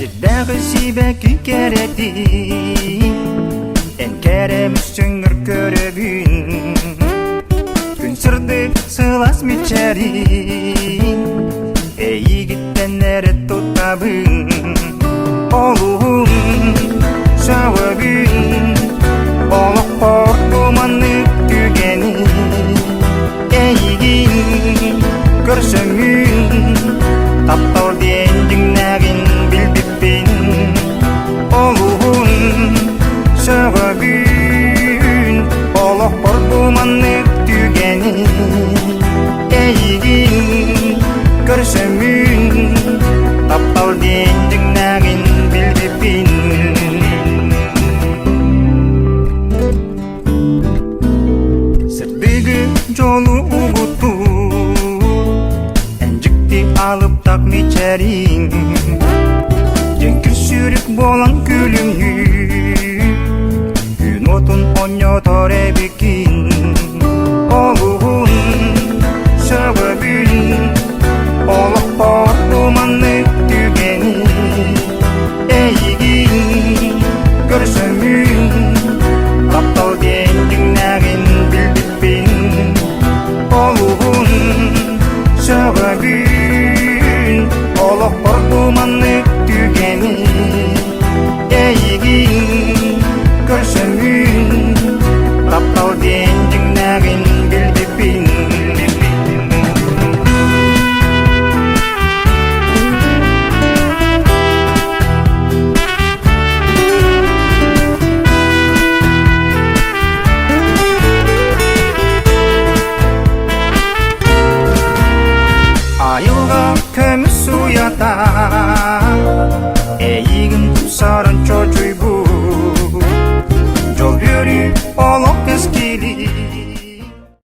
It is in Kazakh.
Сирдағы сибе күй кереди Эн кереміс жөңір көрігін Күн сырды сылас мечәрін Егіттен әрі тұтабын Олуын шауы күн Олық қор думанып түгені Егін көрсөңін Таптал дендің нәгін білбіппен Олуын шауы күн Олық қор думанып түгені Егін көрсөңін Таптал дендің нәгін білбіппен Жолу угуту Энжикти алып так мечәрин Жеңкір сүрік болан күліңі Күн отын ойнотор эбикин Олуын шауы күн Олық қор думанны түгені Егін көрсөңүн Таптал дендің нәгін білбіппен Олуын шауы күн Олық қор думанны түгені Егін көрсөңүн Таптал дендің нәгін білбіппен Айылға көміс уята